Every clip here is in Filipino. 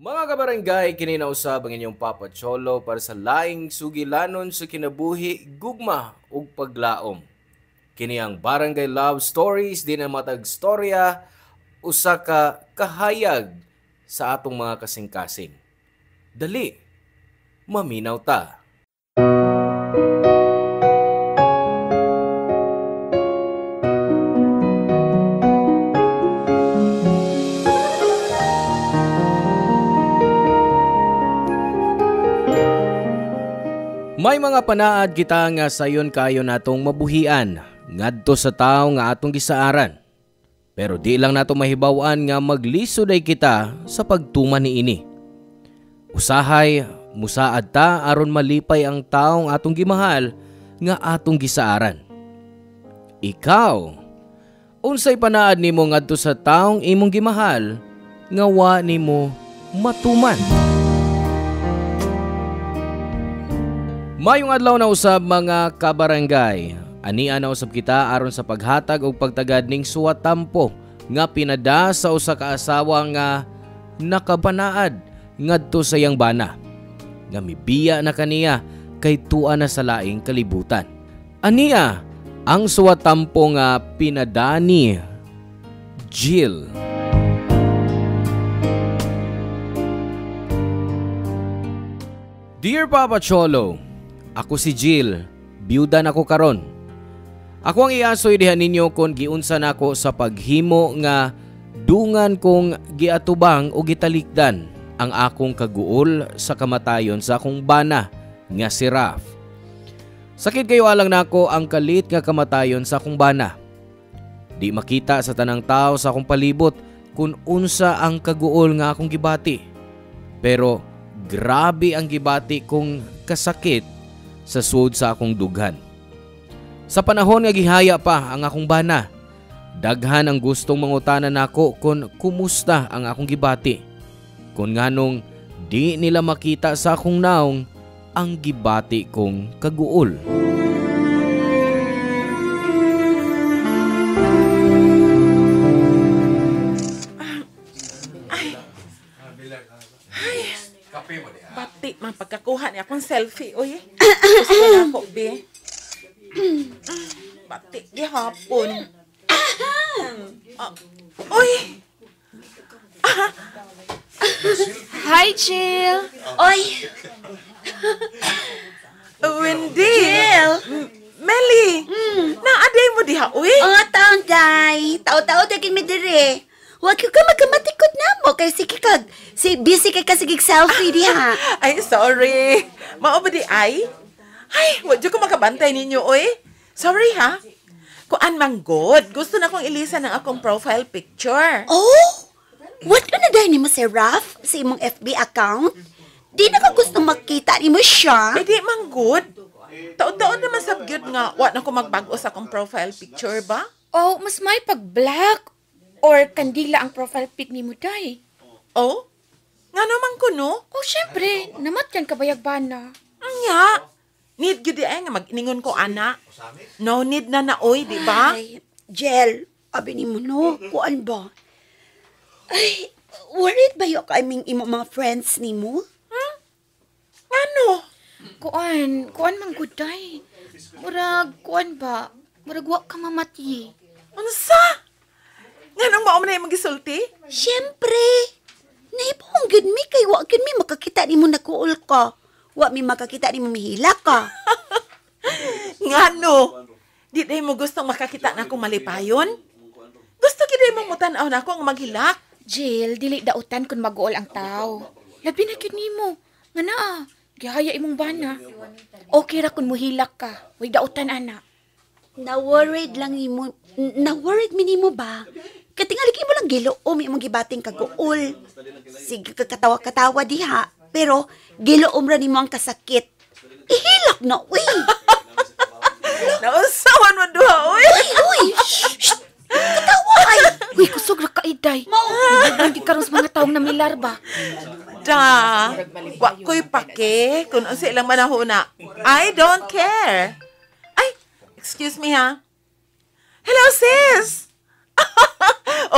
Mga kabarangay, kininausab ang inyong Papa Cholo para sa laing sugilanon sa kinabuhi, gugma ug paglaom. Kini ang Barangay Love Stories, di na matag storya, usa ka kahayag sa atong mga kasing-kasing. Dali, maminaw ta. May mga panaad kita nga sayon kayo natong mabuhian ngadto sa tawo nga atong gisaaran. Pero di lang nato mahibaw-an nga maglisoday kita sa pagtuman niini. Usahay musaad ta aron malipay ang taong atong gimahal nga atong gisaaran. Ikaw, unsay panaad nimo ngadto sa taong imong gimahal nga wa nimo matuman? Mayong adlaw na usab mga kabarangay. Ania na usab kita aron sa paghatag og pagtagad ning suwatampo nga pinada sa usa ka asawa nga nakabanaad ngadto sa iyang bana. Nga mibiya na kaniya kay tua na sa laing kalibutan. Ania ang suwatampo nga pinada ni Jill. Dear Papa Cholo, ako si Jill, biyuda nako karon. Ako ang iasoy diha ninyo kon giunsa nako sa paghimo nga dungan kong giatubang o gitalikdan ang akong kaguol sa kamatayon sa akong bana nga si Raf. Sakit kayo alang nako ang kalit nga kamatayon sa akong bana. Di makita sa tanang tao sa akong palibot kung unsa ang kaguol nga akong gibati. Pero grabe ang gibati kong kasakit sa suod sa akong dughan. Sa panahon nga gihaya pa ang akong bana, daghan ang gustong mangutanan nako kung kumusta ang akong gibati. Kung nganong di nila makita sa akong naong ang gibati kong kaguol. Bati, man pagkakuha niya akong selfie, oy. Gusto na ako, be. Bati, gihapon. Oy! Hi, Jill. Oy! Wendy! Jill! Melly! Naaday mo diha, oy? Mga taong day. Tao-tao daging may dire. Huwag ka magkamatikot na mo. Kaya sige kag. Busy kay kasigig selfie diha. Ay, sorry. Mao ba di ay? Ay, wadyo ko makabantay ninyo, oy. Sorry, ha? Kuan mang good. Gusto na kong ilisa ng akong profile picture. Oh? What ka na dahil ni mo si Raf sa imong FB account? Di na ka gustong makita ni mo siya? Eh, di mang good. Taon-taon naman sabgyod nga, wa na ko magbago sa akong profile picture ba? Oh, mas may pag-black or kandila ang profile pic ni mo, day. Oh? Nga naman ko, no? Oh, syempre. Namatyan ka bayagbana. Anya. Need yun di ay nga mag-iningon ko, ana. No need na naoy, di ba? Ay, Jel, abi ni mo no, kuan ba? Ay, worried ba yung kaming imo mga friends ni mo? Ano? Kuan mang good, day. Murag, kuan ba? Murag wa ka mamati. Unsa? Nga nang mao na yung magisulti? Siyempre. Naipong gud mi kay wa gud mi makakita ni mo nakuol ka. Wa mi makakita ni mo mihila ka. Nga no? Di day mo gustong makakita na akong malipayon? Gusto kiday mo mutanaw na ako ang maghilak? Jill, dili dautan kung mag-uol ang tao. Labi na kyud nimo. Nga naa, gihaya imong bana. Okay ra kung muhilak ka. Way dautan, ana. Na-worried lang ni mo. Na-worried mi nimo ba? Katingali mo lang gilo o may mong gibating kaguol. Sige katawa-katawa diha. Pero giloom ra nimo ang kasakit. Ihilak na, uy! Nausawan mo duha, uy! Uy! Shh! Katawa! Ay! Uy, kusog ra ka, iday. Nagiging karon sa mga taong namilar ba? Da! Wa ko'y pake kung unsa ilang manahuna. I don't care. Ay, excuse me ha. Hello, sis!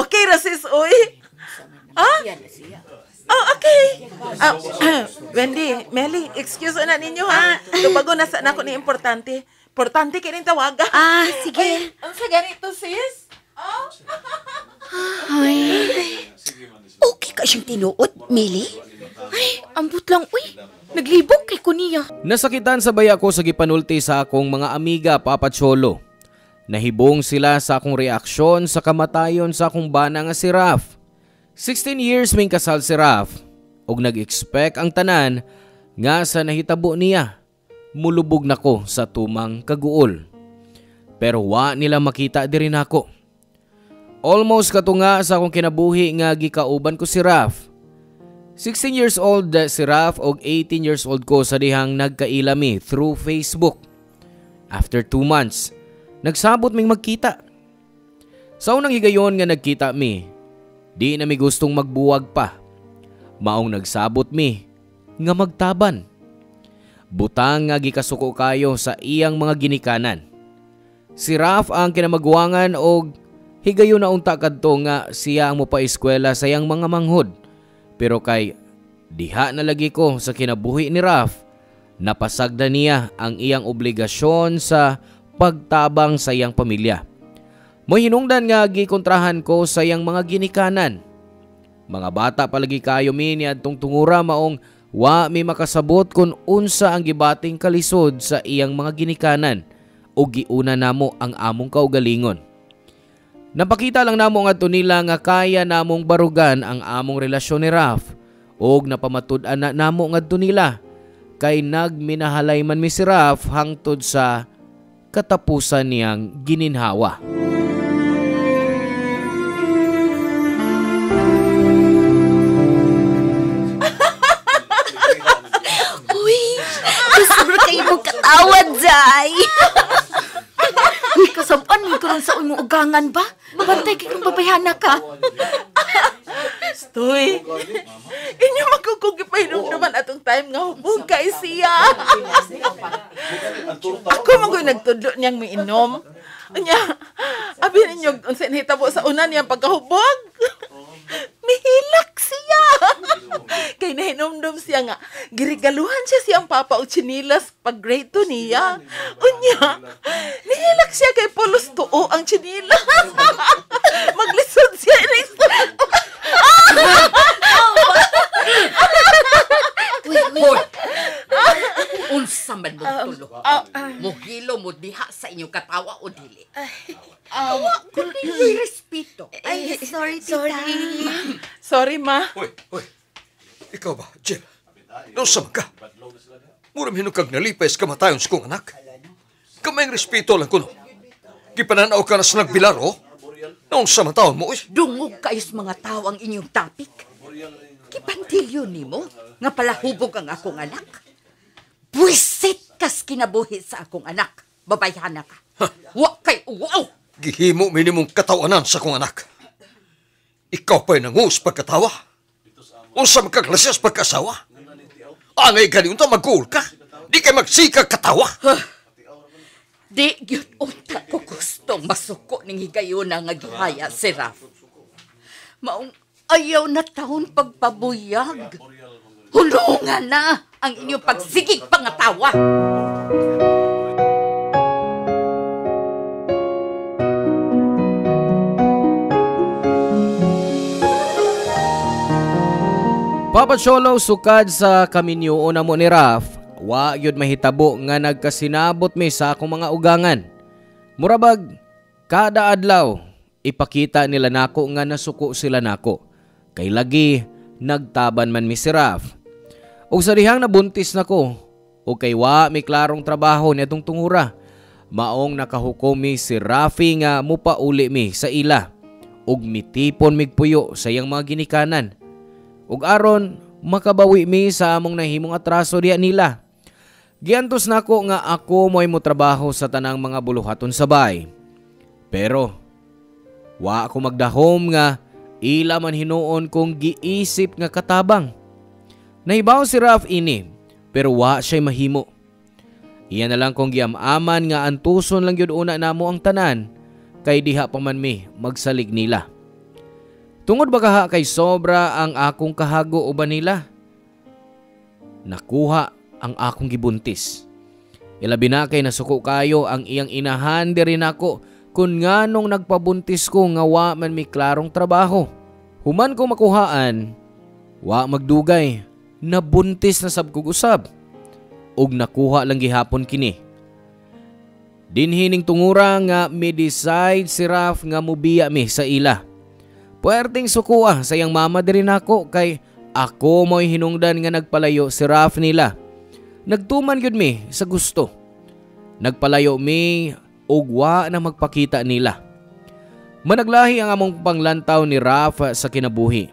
Okay ra sis, uy. Ha? Oh, okay. Ah, Wendy, Melly, excuse na ninyo ha. Tubago na sa nako ni importante. Importante kining tawaga. Sige. Ang sa ganito, sis? Okay ka siyang tinuod, Mili? Ay, ambot lang, uy. Naglibog kay Kunia. Nasakitan sabay ako sa gipanulti sa akong mga amiga, Papa Cholo. Nahibong sila sa akong reaksyon sa kamatayon sa akong bana nga si Raf. 16 years may kasal si Raf ug nag-expect ang tanan nga sa nahitabo niya. Mulubog nako sa tumang kaguol. Pero wa nila makita diri nako. Almost katunga sa akong kinabuhi nga gikauban ko si Raf. 16 years old si Raf og 18 years old ko sa dihang nagkailami through Facebook. After 2 months, nagsabot ming magkita. Sa unang higayon nga nagkita mi, di na mi gustong magbuwag pa. Maong nagsabot mi nga magtaban. Butang nga gikasuko kayo sa iyang mga ginikanan. Si Raf ang kinamagwangan og higayon na unta kadto nga siya ang mopaeskwela sa iyang mga manghod. Pero kay diha na lagi ko sa kinabuhi ni Raf, napasagda niya ang iyang obligasyon sa pagtabang sa iyang pamilya. Mo'y hinungdan nga gikontrahan ko sa iyang mga ginikanan. Mga bata palagi kayo mi niadtong tungura maong wa mi makasabot kung unsa ang gibating kalisod sa iyang mga ginikanan o giuna namo ang among kaugalingon. Napakita lang namo ngadto nila nga kaya namong barugan ang among relasyon ni Raf ug napamatud-an na namo ngadto nila kay nagminahalay man mi si Raf hangtod sa katapusan niyang gininhawa. Uy, sobra kayo mong katawad, Zay. Uy, kasaban mo karon sa imong ugangan ba? Bantay kay kung babayana ka. Stoy. Inyo magkukugi naman atong time nga hubog kay siya. Ako magoy nagtudlo niyang miinom. Anya, abi ninyo unsa nahitabo sa una niyang pagkahubog? Mihilak siya. Kay nahinomdom siya nga, girigaluhan siya siyang papa o chinilas pag grade 2 niya. Unya, nihilak siya kay pulos tuo ang chinilas. Maglisod siya. Hoy! Unsa man mo tulo? Mohilo mo diha sa inyong katawa o dili? Kung may respeto. Ay, sorry, tita. Sorry, ma. Hoy. Ikaw ba, Jill? Nausam ka? Muram hinukag nalipes kamatayon sa kong anak. Kamay respeto lang kuno. Kipananaw ka na sa nagbilaro? Nausam ang taon mo, Dungog kayo sa mga tao ang inyong topic. Kipantilyo ni mo nga palahubog ang akong anak. Buisit kas kinabuhi sa akong anak. Babayhana ka. Wa kay uwaw! Gihimo minimong katawanan sa kong anak. Ikaw pa'y nangus pagkatawa. Unsa magkaglasyas pagkasawa. Angay ganyan unta mag-goal ka. Di kay magsikag katawa. Di yun unta ko gustong masuko ning higayon nga gihaya si Raf. Maong ayaw na taon pagpabuyag. Hulungan na ang inyong pagsigig pangatawa. Papa Cholo, sukad sa kaminyo na mo ni Raf, wa yun mahitabo nga nagkasinabot mi sa akong mga ugangan. Murabag, kada adlaw, ipakita nila nako nga nasuko sila nako. Kay lagi, nagtaban man mi si Raf. O sa dihang nabuntis nako, o kay wa may klarong trabaho nitong tungura, maong nakahukom mi si Rafi nga mupauli mi sa ila, ug mitipon migpuyo sa iyang mga ginikanan. Ug aron makabawi mi sa among nahimong atraso diha nila. Giantos nako nga ako mo'y motrabaho sa tanang mga buluhaton sa bay. Pero wa ako magdahom nga ila man hinuon kong giisip nga katabang. Nahibaw si Raf ini, pero wa siya'y mahimo. Iyan na lang kong giamaman nga antuson lang yun una namo ang tanan, kay diha pa man mi magsalig nila. Tungod ba kaha kay sobra ang akong kahago uban nila? nakuha ang akong gibuntis. Ilabi na kay nasuko kayo ang iyang inahan diri nako kun nganong nagpabuntis ko nga wa man mi klarong trabaho. Human ko makuhaan, wa magdugay, nabuntis na sab kog usab. Og nakuha lang gihapon kini. Dinhining tungura nga mi-decide si Raf nga mubiya mi sa ila. Puwerteng sukuha sa iyang mama diri nako kay ako mo'y hinungdan nga nagpalayo si Raf nila. Nagtuman gyud mi sa gusto. Nagpalayo mi og wa na magpakita nila. Managlahi ang among panglantaw ni Raf sa kinabuhi.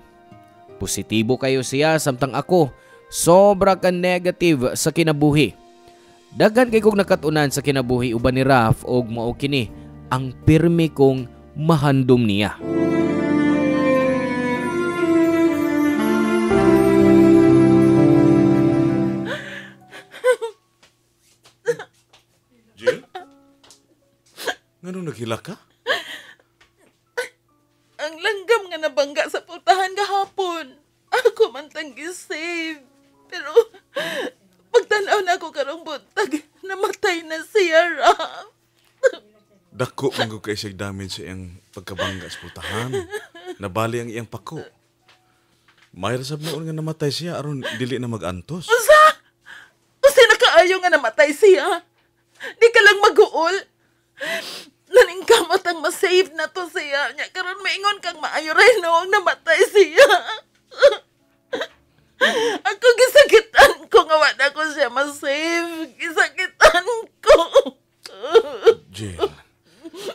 Positibo kayo siya samtang ako sobra ka negative sa kinabuhi. Daghan kay kog nakatunan sa kinabuhi uban ni Raf og mao kini ang pirmi kong mahandom niya. Jill? Nganong naghilak ka? Ang langgam nga nabangga sa putahan gahapon. Ako man tang gisave. Pero pagtanaw na ako karong buntag, namatay na siya, Raf. Dako man ko kay siyang damage sa iyang pagkabangga sa putahan. Nabali ang iyang pako. May rasab noon nga namatay siya aron dili na magantos. Usa nakaayo nga namatay siya. Di ka lang mag-uol. Naningkamot ang masave na to siya. Nya karon maingon kang maayo rin noong namatay siya. Ako gisakitan ko nga wala ko siya masave. Gisakitan ko. Jill,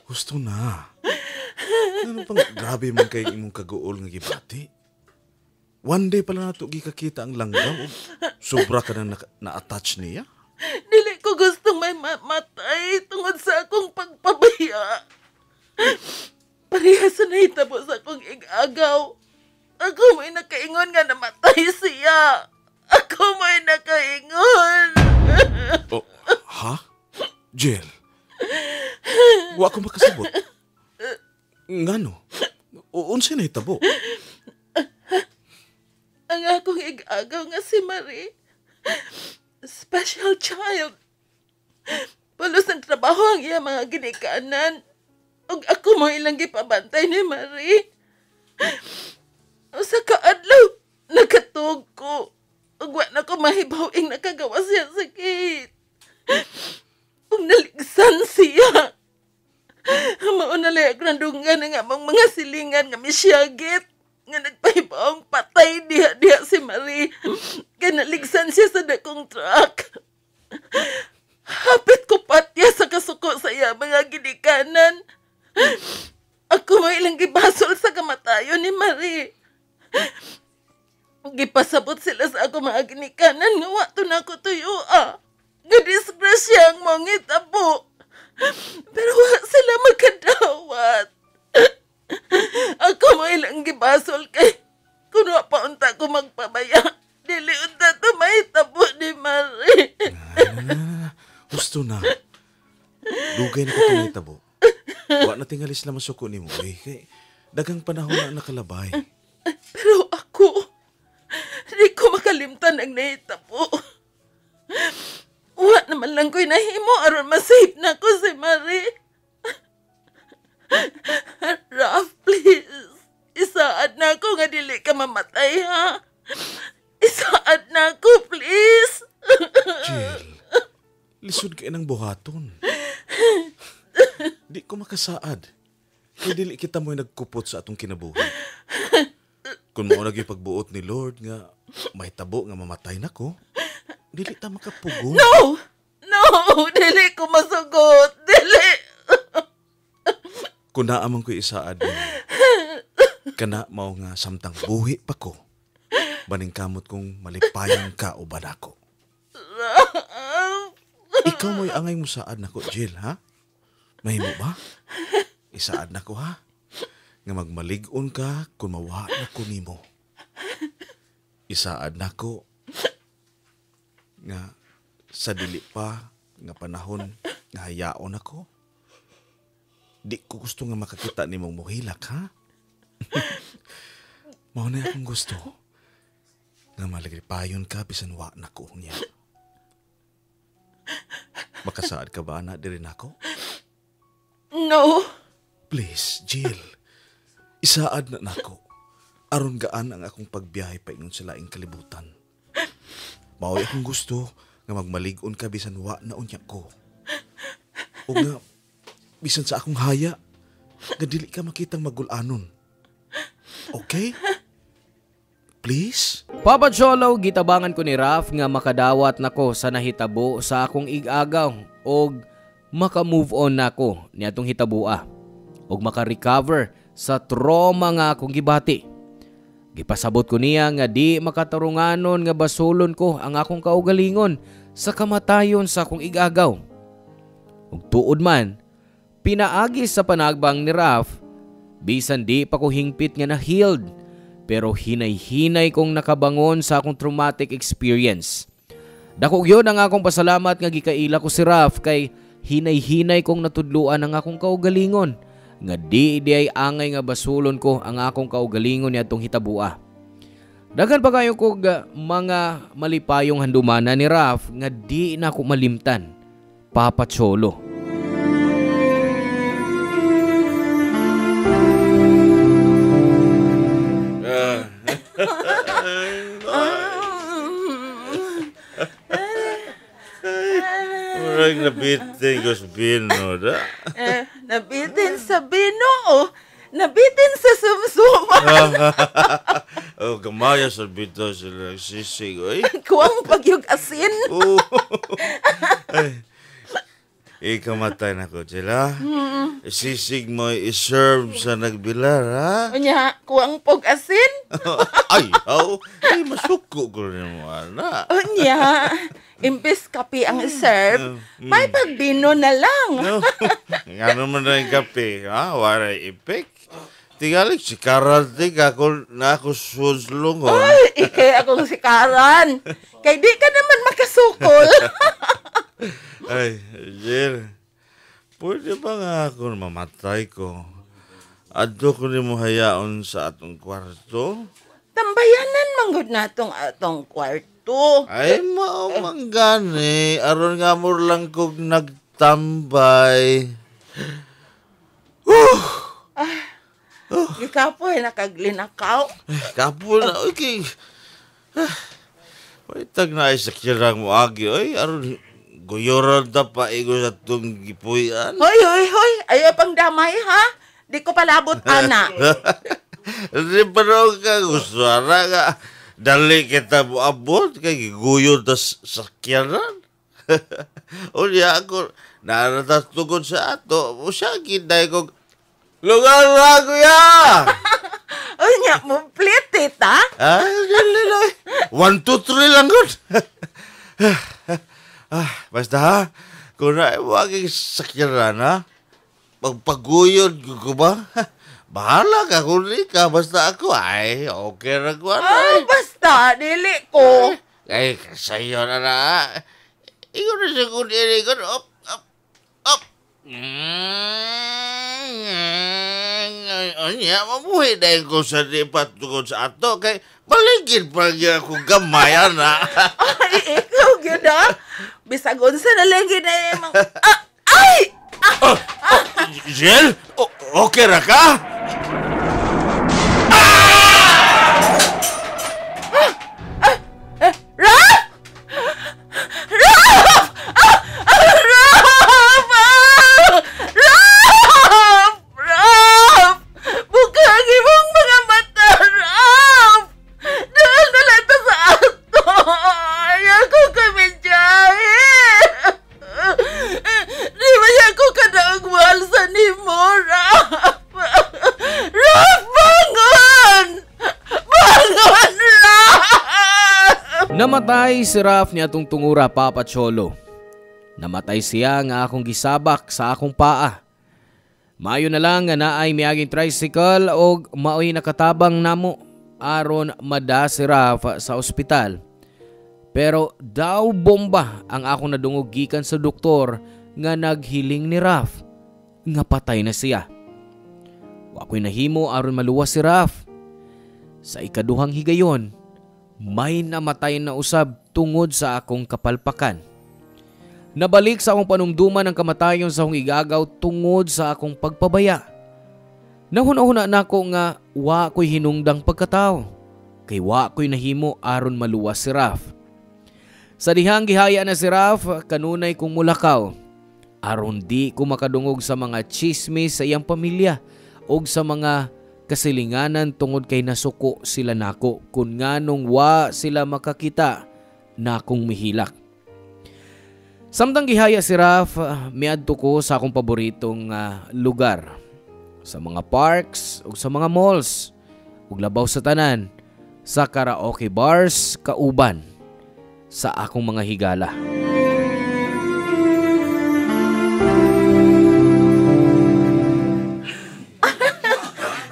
gusto na. Ano pang grabe man kay imong kaguol nga gibati? One day pala nato gikakita ang langgam o sobra ka na na-attach niya? Dili ko gustong may matay tungod sa akong pagpabaya. Parehas na hitabo sa akong igagaw. Ako may nakaingon nga namatay siya. Ako may nakaingon. Oh, ha? Jill? Wa ko makasabot. Ngano? Unsa na hitabo? Ang akong igagaw nga si Marie. Special child. Palos ng trabaho ang iya mga ginikanan. Ug ako mo ilang gipabantay ni Marie. Sa kaadlaw, nakatug ko. Ug wa na ko mahibawing nakagawa siya sakit. Ug naligsan siya. Mao na lay grandungan nga among mga silingan nga misyagit. Nga nagpahibawang patay diha si Marie. Kaya naligsan siya sa dakong truck. Hapit ko patya sa kasuko sa iya mga ginikanan. Ako mo ilang gibasol sa kamatayon ni Marie. Gipasabot sila sa ako mga ginikanan nga wato na ko tuyo Gadisgrasya ang mga ngitabo. Pero wa sila magkadawat. Ako mo ilang gibasol kay kung wa pa unta ko magpabaya. Dili unta to mahitabo ni Marie. Gusto na. Dugay na ka tumitabo. Wa na tingalis na masuko ni mo. Kay dagang panahon na nakalabay. Pero ako, di ko makalimtan ang nahitabo. Wa naman lang ko'y nahimo aron masave na ko si Marie. Raf, please. Isaad na ako nga dili ka mamatay, ha? Isaad na ako, please. Jill, lisod kayo ng buhaton. Di ko makasaad. Kaya dili kita mo'y nagkupot sa atong kinabuhi. Kung mo naging pagbuot ni Lord nga may tabo nga mamatay na ko, dili ta makapugo. No! No! Dili ko masugot! Dili! Kung naamang ko isaad mo, kana mao nga samtang buhi pa ko, baning kamot kong malipayan ka o banako. Ikaw mo'y angay mo saad na ko, Jill, ha? Mahimo ba? Isaad na ko, ha? Nga magmalig-on ka kung mawa na ko nimo. Isaad na ko nga sa dili pa nga panahon nga hayaon ako. Di ko gusto nga makakita ni mong muhilak, ha? Mao na akong gusto. nga malagripayon ka bisan wa na ko niya. Makasaad ka ba na diri nako? No. Please, Jill. Isaad na nako. Aron gaan ang akong pagbiyahe pa ingon sa laing kalibutan. Maoy akong gusto nga magmalig-on ka bisan wa na unya ko. O nga, bisan sa akong haya, nga dili ka makitang magulanon. Okay? Please? Papa Cholo, gitabangan ko ni Raf nga makadawat nako sa nahitabo sa akong igagaw og maka-move on nako niadtong hitabua og maka-recover sa trauma nga akong gibati. Gipasabot ko niya nga di makatarunganon nga basulon ko ang akong kaugalingon sa kamatayon sa akong igagaw. Ug tuod man, pinaagi sa panagbang ni Raf, bisan di pa ko hingpit nga na-healed, pero hinay-hinay kong nakabangon sa akong traumatic experience. Dako gyud ang akong pasalamat nga gikaila ko si Raf kay hinay-hinay kong natudluan ang akong kaugalingon nga di ay angay nga basulon ko ang akong kaugalingon niadtong hitabua. Daghan pa kayo kog mga malipayong handumana ni Raf nga di na ako malimtan. Papa Cholo. Murag nabitin ko sa bino, da? Nabitin sa bino o nabitin sa sumsuma. Oh, gamaya sa bito sila sisig, oy. Kuwang pagyug asin. Oh. Ay, ikamatay na ko sila. Sisig mo iserve sa nagbilar, ha? Unya, kuwang pog asin. Ay, ay, masuko ko rin mo, ana. Unya, imbes kape ang serve, may pagbino na lang. Nga naman na yung kape, ha? Waray ipik. Tingalik, si Karate ako na ako suslungon. Ay, ikay akong sikaran. Kay di ka naman makasukol. Ay, Jill, pwede ba nga ako mamatay ko? Adto ko ni mo hayaon sa atong kwarto? Tambayanan manggod natong atong kwarto. Ay, manggani. Aron nga mo lang kog nagtambay. Gikapoy nakaglinakaw. Kapo na, okay. Palitag na ay sakirang mo agi, oy. Aron guyoran ta pa igo sa itong gipuyan. Hoy, hoy, hoy. Ayaw pang damay, ha? Di ko palabot, ana. Hindi pa raw ka gusto na nga. Dali kita mo abot kay giguyon ta sakyanan. Unya ako, naratas tugod sa ato. O siya, kinday ko, lugar na kuya! Unya, mo plitit, ha? Ay, dali lang. 1, 2, 3 lang good. Basta ha, kung na aking sakyanan ha, pagpaguyod ko ba? Bahala ka kung di ka, basta ako ay, okay na ko Ay, basta, dili ko. Ay, kasayo na na. Ikaw na siya kung dili ko, up. Anya, mamuhi dahil ko sa dipat tungkol sa ato, kay baligid pa niya akong gamayan na. Ay, ikaw, yun, ha? Bisagon sa nalagi na yung mga... Ay! Jill? Okay ra ka? Raf! Raf! Raf! Raf! Raf! Bukang imong mga mata, Raf! Dahil nalata sa ato! Ayaw ko kami dyan! Di ba yan ko kadaang mahal sa nimo, Raf? Raf, bangon! Bangon, Raf! Namatay si Raf ni atong tungura, Papa Cholo. Namatay siya nga akong gisabak sa akong paa. Maayo na lang nga naay miaging tricycle o maoy nakatabang namo aron mada si Raf sa ospital. Pero daw bomba ang akong nadungog gikan sa doktor nga naghiling ni Raf nga patay na siya. Wa ko'y nahimo aron maluwas si Raf. Sa ikaduhang higayon, may namatay na usab tungod sa akong kapalpakan. Nabalik sa akong panumduman ang kamatayon sa akong igagaw tungod sa akong pagpabaya. Nahuna-huna nako nga wa ko'y hinungdang pagkatao, kay wa ko'y nahimo aron maluwas si Raf. Sa dihang gihaya na si Raf, kanunay kong mulakaw, aron di ko makadungog sa mga chismis sa iyang pamilya o sa mga kasilinganan tungod kay nasuko sila nako kun nganong wa sila makakita na akong mihilak. Samtang gihaya si Raf, miadto ko sa akong paboritong lugar, sa mga parks o sa mga malls ug labaw sa tanan, sa karaoke bars kauban sa akong mga higala.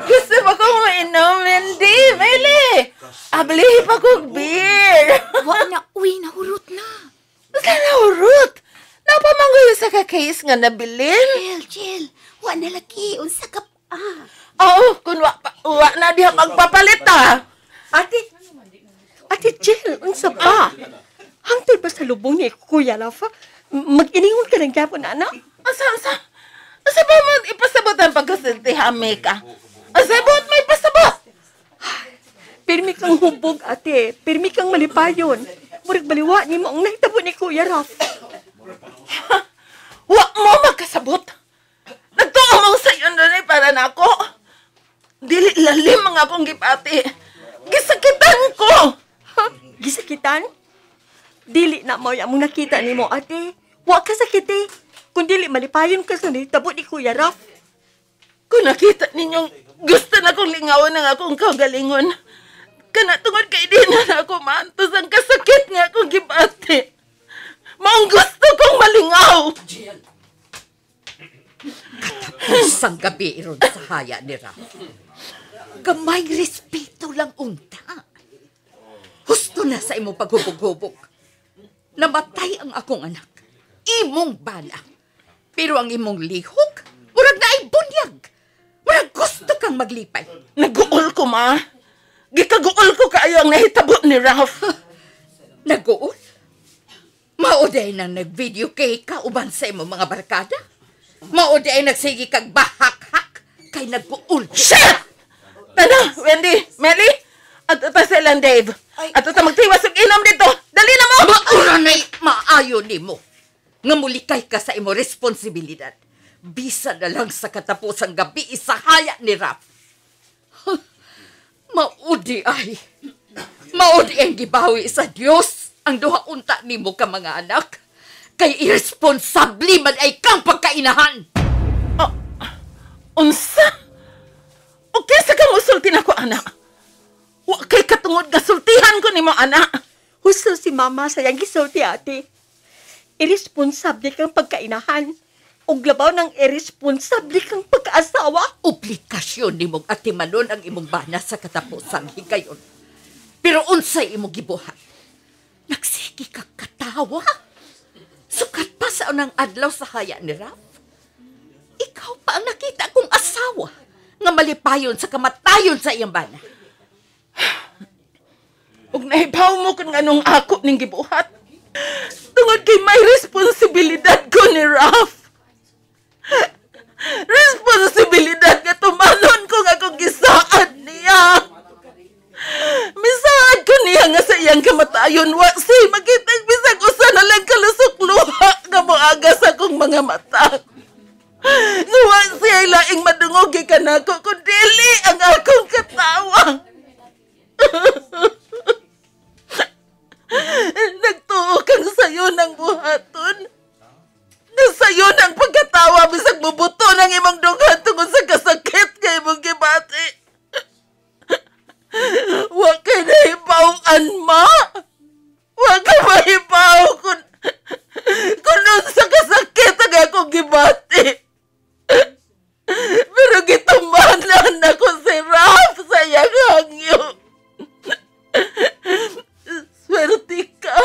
Gusto pa kong mainom, Wendy. Meli, abli pa kong beer. Wa na, uy, nahurot na. Sa naurot. Napamanggoy sa ka-case nga nabilin. Jill, wa na lagi, unsa ka pa? Oo, kung wa na diha magpapalit ta. Ate Jill, unsa pa? Hangtod ba sa lubong ni Kuya Rafa? Mag-iningon ka ng gapon, anak? Asa ba mo ipasabot ang pagkasiltihami ka? Asabot may pasabot. Pirmi kang hubog, ate. Pirmi kang malipayon. Murag baliwa ni mo ang nahitabo ni Kuya Rafa. Wa mo magkasabot. Nagtuo mo sa iyo na para na ako. Dili lalim mga akong gipati. Gisakitan ko. Ha? Gisakitan? Dili na mo yung nakita ni mo, ate. Wa ka sakiti. Kung dili malipayon ka sa nahitabo ni Kuya Raf. Kung nakita ninyong gusto na kong lingawan ng akong kagalingon, kana tungod kay di na ako maantos ang kasakit nga akong gipati. Maong gusto kong malingaw. Jill, katapos ang gabi iron sa haya ni Raf. Gamay respeto lang unta. Husto na sa imong paghubog-hubog. Namatay ang akong anak. Imong bana. Pero ang imong lihok, murag na ay bunyag. Murag gusto kang maglipay. Naguol ko, ma. Gikaguol ko kaayo ang nahitabo ni Ralph. Naguol? Mauday nang nag-video kay kauban sa imong mga barkada? Mauday nagsigi kag bahak-hak kay nagbuol. Shit! Ano, Wendy, Melly? At ito silang Dave. At ito magtiwas og inom dito. Dali na mo! Maura na'y maayo ni mo. Nga mulikay ka sa imo responsibilidad. Bisa na lang sa katapusang gabi isahaya ni Raf. Maudi ay. Maudi ang gibawi sa Diyos ang duha unta nimo ka mga anak. Kay irresponsable man ay kang pagkainahan. Unsa? O kaysa kang usultin ako, anak? Wa kay katungod nga sultihan ko ni mo, anak. Husto si mama sa yang gisulti, ate. Irresponsable kang pagkainahan. O labaw ng irresponsable kang pagkaasawa. Oblikasyon ni mong atimanon ang imong bana sa katapusang higayon. Pero unsay imong gibuhat? Nagsigi ka katawa? Sukat pa sa unang adlaw sa haya ni Raf? Ikaw pa ang nakita kong asawa nga malipayon sa kamatayon sa iyang bana. Ug nahibaw mo kung anong ako ning gibuhat. Tungod kay may responsibilidad ko ni Raf. Responsibilidad nga tumanon ko nga kung gisaad niya. Misaad ko niya nga sa iyang kamatayon. Wa siya makitag bisag usa na lang kalusok-luha nga moaga sa akong mga mata. Wa siya laing madungogi ka na ko kung dili ang akong katawa. Nagtuo kang sayo ng buhaton. Sayo ng pagkatawa bisag bubuto ng imong dugan tungod sa kasakit kay imong gibati. Wa kay nahibaw-an, ma. Wa kay mahibaw kung sa kasakit ang akong gibati. Pero gitumanan ako si Raf sa iyang hangyo. Swerte ka.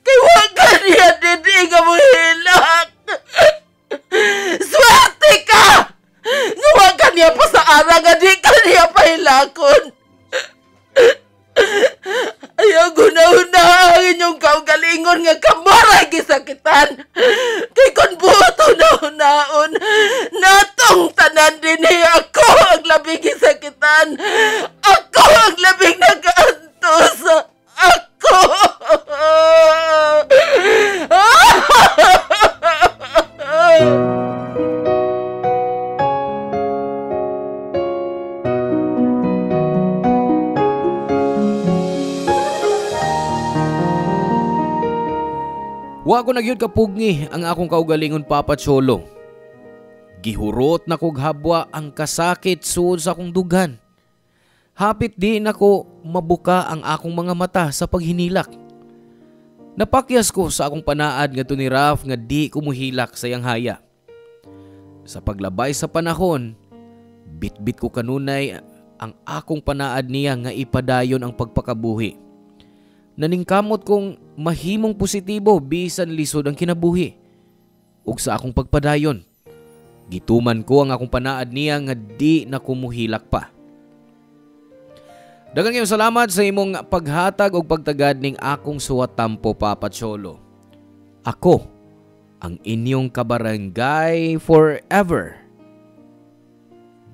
Kay wa ka niya didi nga mohilak. Swerte ka! ingon nga kamaray gisakitan. Kay kon buto na hunaon, natong tanan din ako ang labing gisakitan. Ako ang labing nagaantos. Ako! Wa ko nagyud kapugni ang akong kaugalingon Papa Cholo. Gihurot na kog habwa ang kasakit suod sa akong dugan. Hapit di nako mabuka ang akong mga mata sa paghinilak. Napakyas ko sa akong panaad nga ni Raf nga di ko muhilak sa iyang haya. Sa paglabay sa panahon, bitbit ko kanunay ang akong panaad niya nga ipadayon ang pagpakabuhi. Naningkamot kong mahimong positibo bisan lisod ang kinabuhi. Ug sa akong pagpadayon, gituman ko ang akong panaad niya nga di na kumuhilak pa. Daghang kayong salamat sa imong paghatag o pagtagad ning akong suwatampo, Papa Cholo. Ako, ang inyong kabarangay forever,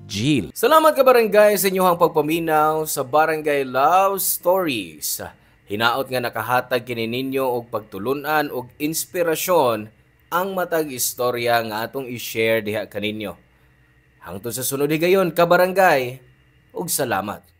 Jill. Salamat kabarangay sa inyong pagpaminaw sa Barangay Love Stories. Hinaot nga nakahatag kini ninyo og pagtulunan og inspirasyon ang matag istorya nga atong i-share diha kaninyo. Hangtod sa sunod higayon kabarangay, ug salamat.